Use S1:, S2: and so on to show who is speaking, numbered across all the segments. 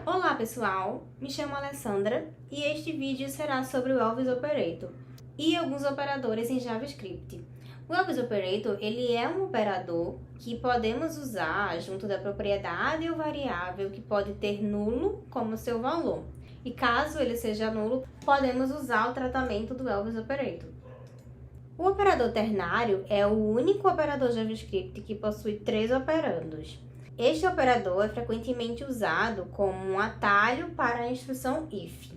S1: Olá pessoal, me chamo Alessandra e este vídeo será sobre o Elvis Operator e alguns operadores em JavaScript. O Elvis Operator ele é um operador que podemos usar junto da propriedade ou variável que pode ter nulo como seu valor. E caso ele seja nulo, podemos usar o tratamento do Elvis Operator. O operador ternário é o único operador JavaScript que possui 3 operandos. Este operador é frequentemente usado como um atalho para a instrução if.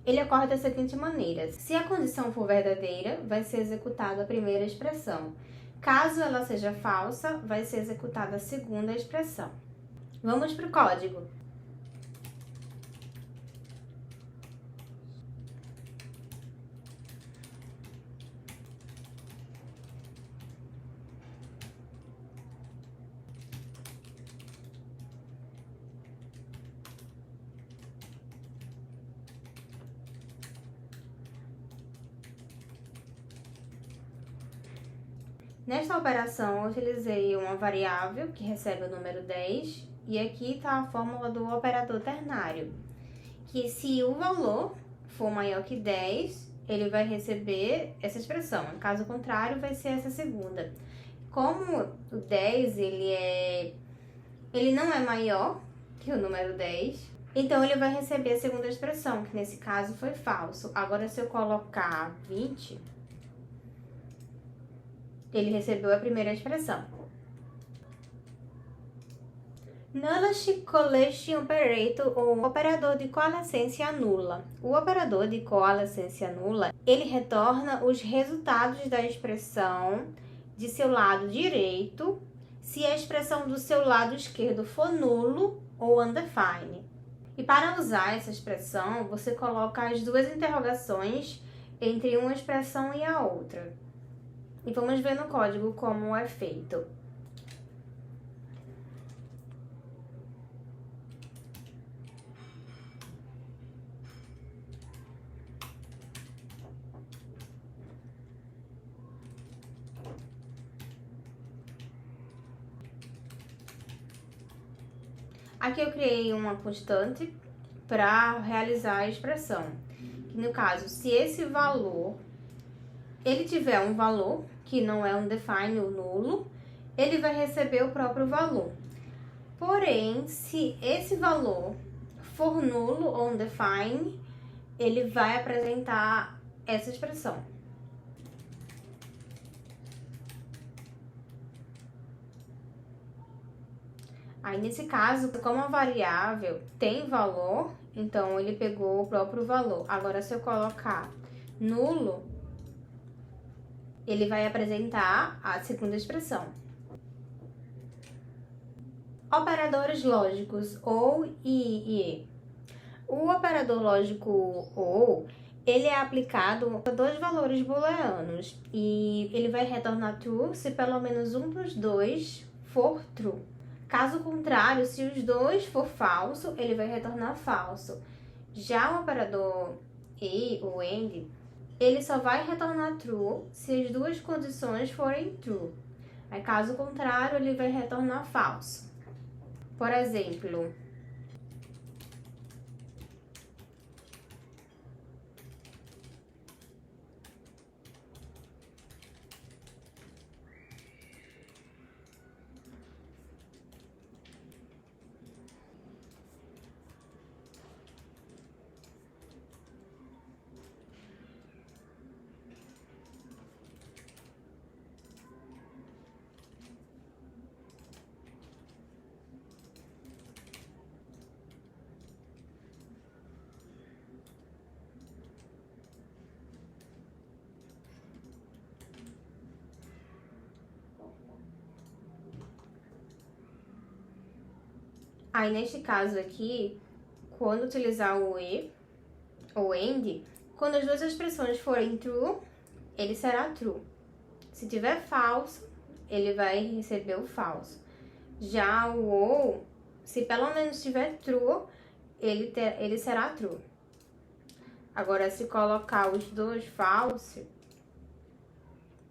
S1: Ele ocorre da seguinte maneira: se a condição for verdadeira, vai ser executada a primeira expressão. Caso ela seja falsa, vai ser executada a segunda expressão. Vamos para o código. Nesta operação, eu utilizei uma variável que recebe o número 10 e aqui está a fórmula do operador ternário, que se o valor for maior que 10, ele vai receber essa expressão, caso contrário, vai ser essa segunda. Como o 10 ele não é maior que o número 10, então ele vai receber a segunda expressão, que nesse caso foi falso. Agora, se eu colocar 20... ele recebeu a primeira expressão. Nullity Collection Operator, ou operador de coalescência nula. O operador de coalescência nula, ele retorna os resultados da expressão de seu lado direito, se a expressão do seu lado esquerdo for nulo ou undefined. E para usar essa expressão, você coloca as duas interrogações entre uma expressão e a outra. E vamos ver no código como é feito. Aqui eu criei uma constante para realizar a expressão. No caso, se esse valor, ele tiver um valor que não é undefined ou nulo, ele vai receber o próprio valor. Porém, se esse valor for nulo ou undefined, ele vai apresentar essa expressão. Aí, nesse caso, como a variável tem valor, então ele pegou o próprio valor. Agora, se eu colocar nulo, ele vai apresentar a segunda expressão. Operadores lógicos OU e IE. O operador lógico OU, ele é aplicado a dois valores booleanos e ele vai retornar true se pelo menos um dos dois for true. Caso contrário, se os dois for falso, ele vai retornar falso. Já o operador e ou AND, ele só vai retornar true se as duas condições forem true. Aí, caso contrário, ele vai retornar falso. Por exemplo, aí neste caso aqui, quando utilizar o e ou AND, quando as duas expressões forem true, ele será true. Se tiver falso, ele vai receber o falso. Já o ou, se pelo menos tiver true, ele será true. Agora, se colocar os dois falso,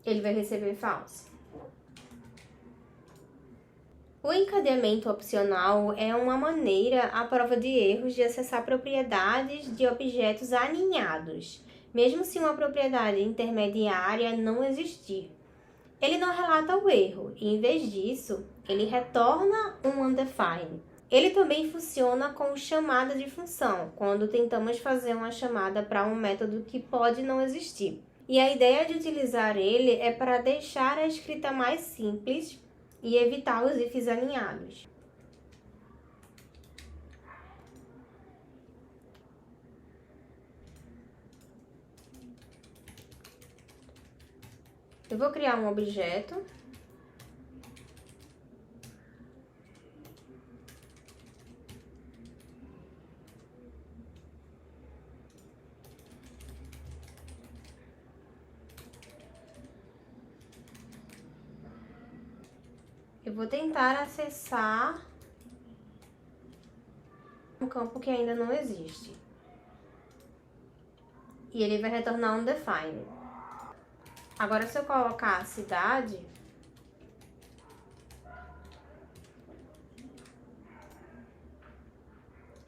S1: ele vai receber falso. O encadeamento opcional é uma maneira à prova de erros de acessar propriedades de objetos aninhados, mesmo se uma propriedade intermediária não existir. Ele não relata o erro e, em vez disso, ele retorna um undefined. Ele também funciona com chamada de função, quando tentamos fazer uma chamada para um método que pode não existir. E a ideia de utilizar ele é para deixar a escrita mais simples e evitar os ifs alinhados. Eu vou criar um objeto. Eu vou tentar acessar um campo que ainda não existe. E ele vai retornar um undefined. Agora, se eu colocar a cidade,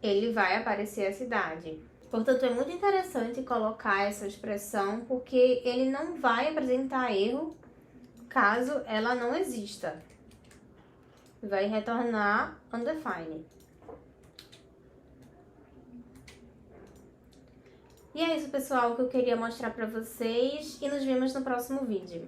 S1: ele vai aparecer a cidade. Portanto, é muito interessante colocar essa expressão, porque ele não vai apresentar erro caso ela não exista. Vai retornar undefined. E é isso, pessoal, que eu queria mostrar para vocês e nos vemos no próximo vídeo.